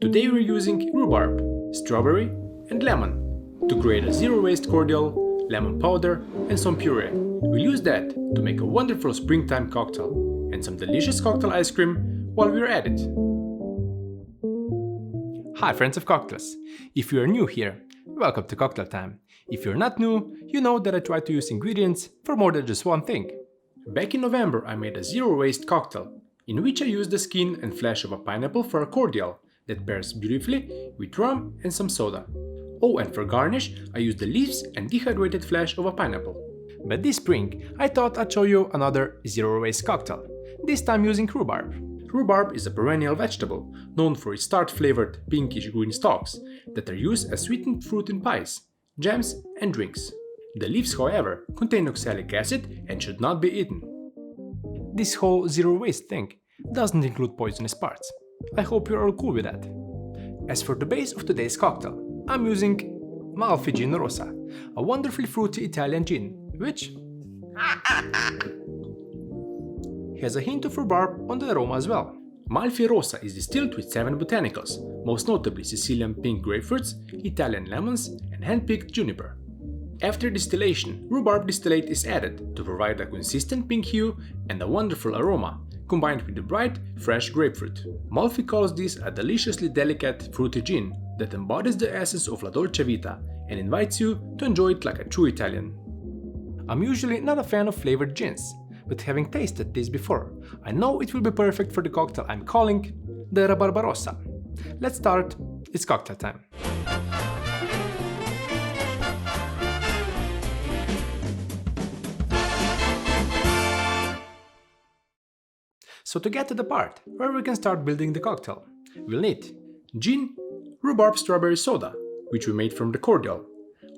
Today we're using rhubarb, strawberry and lemon to create a zero-waste cordial, lemon powder and some puree. We'll use that to make a wonderful springtime cocktail and some delicious cocktail ice cream while we're at it. Hi friends of cocktails! If you are new here, welcome to Cocktail Time. If you're not new, you know that I try to use ingredients for more than just one thing. Back in November I made a zero-waste cocktail, in which I used the skin and flesh of a pineapple for a cordial that pairs beautifully with rum and some soda. Oh, and for garnish I used the leaves and dehydrated flesh of a pineapple. But this spring I thought I'd show you another zero-waste cocktail, this time using rhubarb. Rhubarb is a perennial vegetable, known for its tart-flavored pinkish-green stalks that are used as sweetened fruit in pies, jams and drinks. The leaves, however, contain oxalic acid and should not be eaten. This whole zero-waste thing doesn't include poisonous parts. I hope you're all cool with that. As for the base of today's cocktail, I'm using Malfi Gin Rosa, a wonderfully fruity Italian gin, which has a hint of rhubarb on the aroma as well. Malfi Rosa is distilled with 7 botanicals, most notably Sicilian pink grapefruits, Italian lemons and hand-picked juniper. After distillation, rhubarb distillate is added to provide a consistent pink hue and a wonderful aroma, combined with the bright, fresh grapefruit. Malfi calls this a deliciously delicate, fruity gin that embodies the essence of la dolce vita and invites you to enjoy it like a true Italian. I'm usually not a fan of flavored gins, but having tasted this before, I know it will be perfect for the cocktail I'm calling the Rabarbarosa. Let's start, it's cocktail time. So to get to the part where we can start building the cocktail, we'll need gin, Rhubarb-strawberry soda, which we made from the cordial.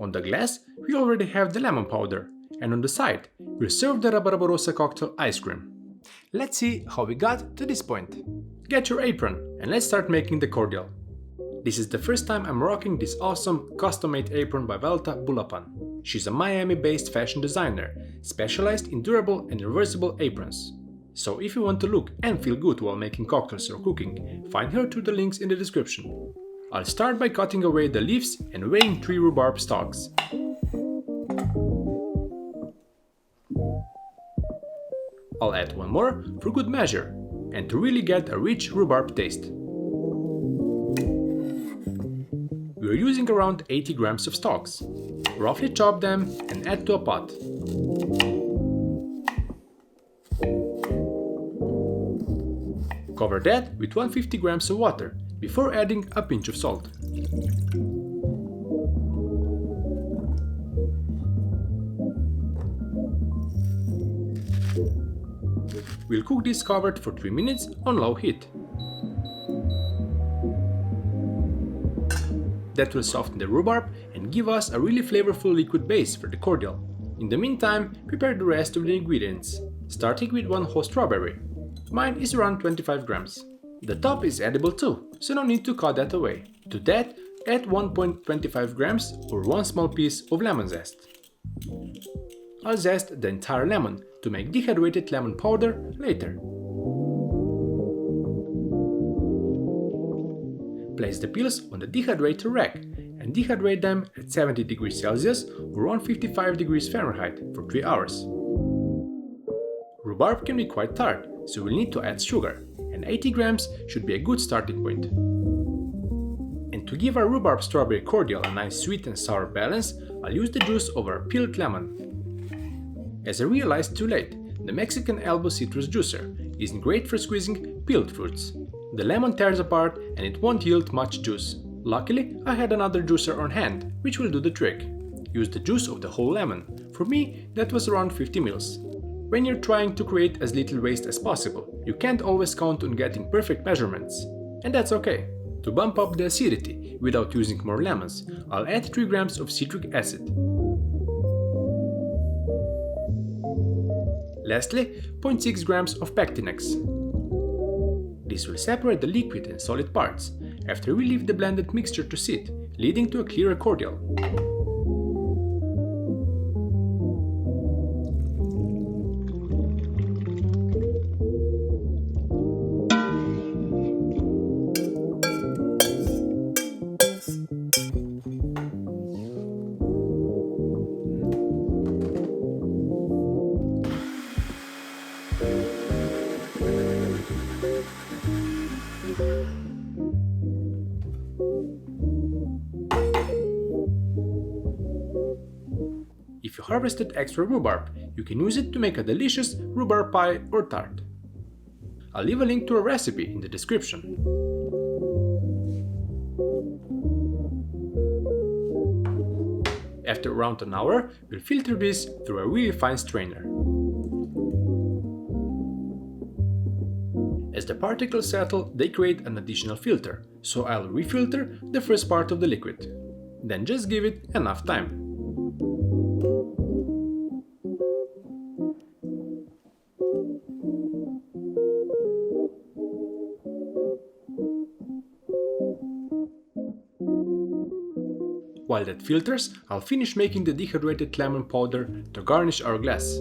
On the glass, we already have the lemon powder, and on the side, we'll serve the Rabarbarosa cocktail ice cream. Let's see how we got to this point. Get your apron and let's start making the cordial. This is the first time I'm rocking this awesome custom-made apron by Wellta. She's a Miami-based fashion designer, specialized in durable and reversible aprons. So if you want to look and feel good while making cocktails or cooking, find her through the links in the description. I'll start by cutting away the leaves and weighing 3 rhubarb stalks. I'll add 1 more for good measure and to really get a rich rhubarb taste. We're using around 80 grams of stalks. Roughly chop them and add to a pot. Cover that with 150 grams of water before adding a pinch of salt. We'll cook this covered for 3 minutes on low heat. That will soften the rhubarb and give us a really flavorful liquid base for the cordial. In the meantime, prepare the rest of the ingredients, starting with 1 whole strawberry. Mine is around 25 grams. The top is edible too, so no need to cut that away. To that, add 1.25 grams or 1 small piece of lemon zest. I'll zest the entire lemon to make dehydrated lemon powder later. Place the peels on the dehydrator rack and dehydrate them at 70 degrees Celsius or 155 degrees Fahrenheit for 3 hours. Rhubarb can be quite tart, so we'll need to add sugar, and 80 grams should be a good starting point. And to give our Rhubarb-strawberry cordial a nice sweet and sour balance, I'll use the juice of our peeled lemon. As I realized too late, the Mexican elbow citrus juicer isn't great for squeezing peeled fruits. The lemon tears apart and it won't yield much juice. Luckily, I had another juicer on hand, which will do the trick. Use the juice of the whole lemon. For me, that was around 50 ml. When you're trying to create as little waste as possible, you can't always count on getting perfect measurements. And that's okay. To bump up the acidity without using more lemons, I'll add 3 grams of citric acid. Lastly, 0.6 grams of pectinex. This will separate the liquid and solid parts, after we leave the blended mixture to sit, leading to a clearer cordial. If you harvested extra rhubarb, you can use it to make a delicious rhubarb pie or tart. I'll leave a link to a recipe in the description. After around an hour, we'll filter this through a really fine strainer. As the particles settle, they create an additional filter, so I'll refilter the first part of the liquid. Then just give it enough time. While that filters, I'll finish making the dehydrated lemon powder to garnish our glass.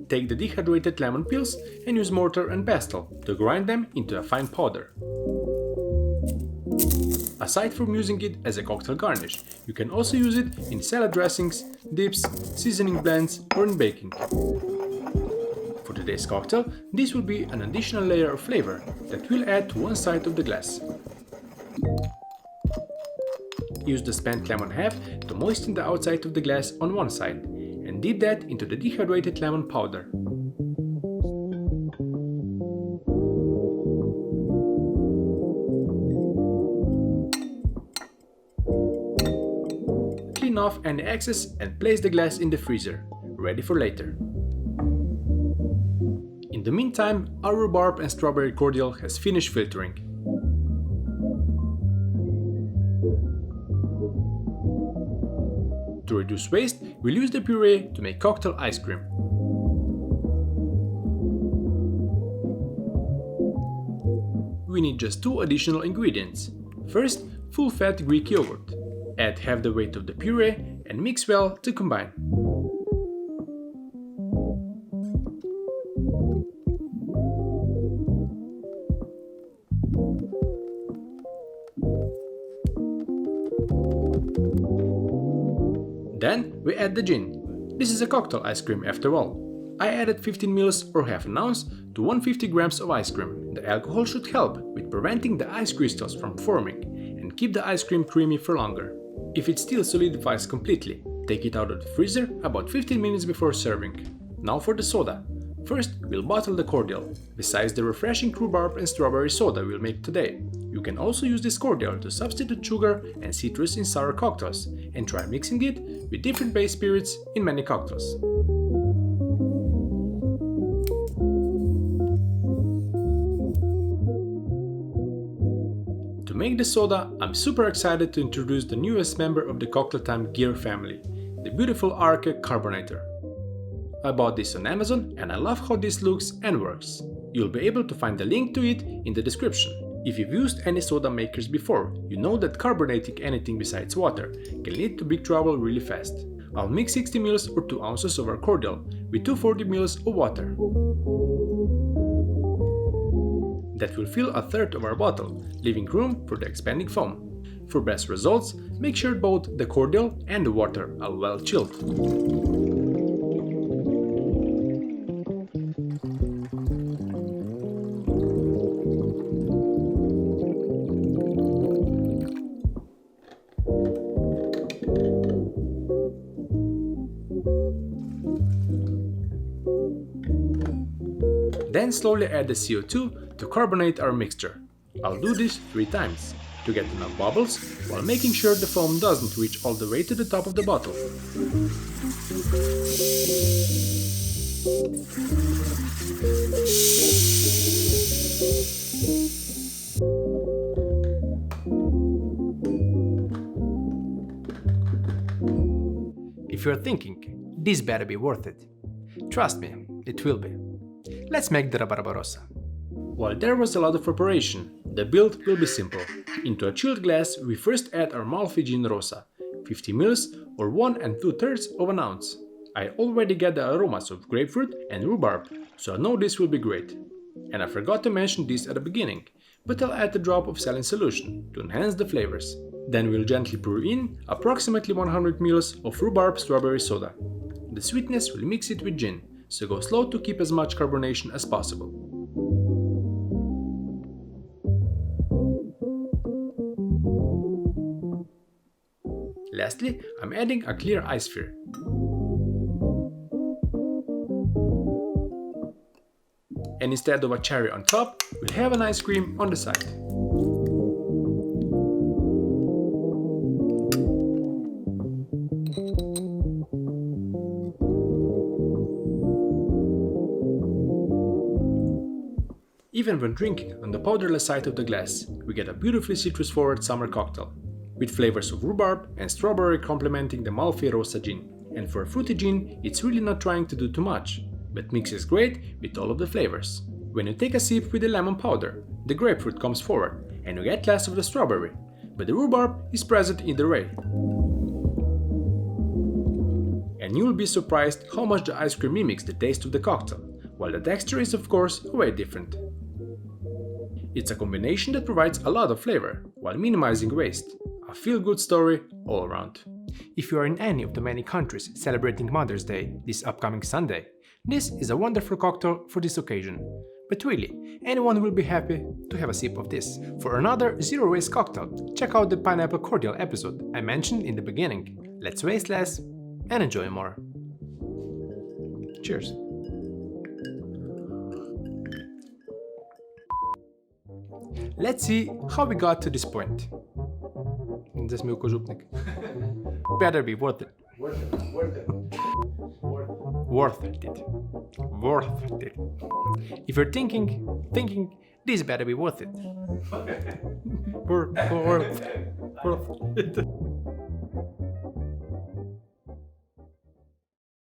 Take the dehydrated lemon peels and use mortar and pestle to grind them into a fine powder. Aside from using it as a cocktail garnish, you can also use it in salad dressings, dips, seasoning blends, or in baking. For today's cocktail, this will be an additional layer of flavor that we'll add to one side of the glass. Use the spent lemon half to moisten the outside of the glass on one side, and dip that into the dehydrated lemon powder. Clean off any excess and place the glass in the freezer, ready for later. In the meantime, our rhubarb and strawberry cordial has finished filtering. To reduce waste, we'll use the puree to make cocktail ice cream. We need just 2 additional ingredients. First, full-fat Greek yogurt. Add half the weight of the puree and mix well to combine. Then we add the gin. This is a cocktail ice cream after all. I added 15 ml or half an ounce to 150 grams of ice cream. The alcohol should help with preventing the ice crystals from forming and keep the ice cream creamy for longer. If it still solidifies completely, take it out of the freezer about 15 minutes before serving. Now for the soda. First, we'll bottle the cordial. Besides the refreshing rhubarb and strawberry soda we'll make today, you can also use this cordial to substitute sugar and citrus in sour cocktails and try mixing it with different base spirits in many cocktails. To make the soda, I'm super excited to introduce the newest member of the Cocktail Time gear family, the beautiful 𝗙ηκε carbonator. I bought this on Amazon and I love how this looks and works. You'll be able to find the link to it in the description. If you've used any soda makers before, you know that carbonating anything besides water can lead to big trouble really fast. I'll mix 60 ml or 2 ounces of our cordial with 240 ml of water. That will fill a third of our bottle, leaving room for the expanding foam. For best results, make sure both the cordial and the water are well chilled. Then slowly add the CO2 to carbonate our mixture. I'll do this 3 times to get enough bubbles while making sure the foam doesn't reach all the way to the top of the bottle. If you're thinking, this better be worth it, trust me, it will be. Let's make the Rabarbarosa. While there was a lot of preparation, the build will be simple. Into a chilled glass, we first add our Amalfi Gin Rosa, 50 ml or 1 2/3 of an ounce. I already get the aromas of grapefruit and rhubarb, so I know this will be great. And I forgot to mention this at the beginning, but I'll add a drop of saline solution to enhance the flavors. Then we'll gently pour in approximately 100 ml of Rhubarb-strawberry soda. The sweetness will mix it with gin, so go slow to keep as much carbonation as possible. Lastly, I'm adding a clear ice sphere. And instead of a cherry on top, we'll have an ice cream on the side. Even when drinking on the powderless side of the glass, we get a beautifully citrus-forward summer cocktail, with flavors of rhubarb and strawberry complementing the 𝗙ecie-Rosa gin. And for a fruity gin, it's really not trying to do too much, but mixes great with all of the flavors. When you take a sip with the lemon powder, the grapefruit comes forward, and you get less of the strawberry, but the rhubarb is present either way. And you'll be surprised how much the ice cream mimics the taste of the cocktail, while the texture is of course way different. It's a combination that provides a lot of flavor, while minimizing waste. A feel-good story all around. If you are in any of the many countries celebrating Mother's Day this upcoming Sunday, this is a wonderful cocktail for this occasion. But really, anyone will be happy to have a sip of this. For another zero-waste cocktail, check out the pineapple cordial episode I mentioned in the beginning. Let's waste less and enjoy more. Cheers! Let's see how we got to this point. This is 𝗙cie𝗰𝗸𝗁. Better be worth it. Worth it. If you're thinking, this better be worth it. Worth it.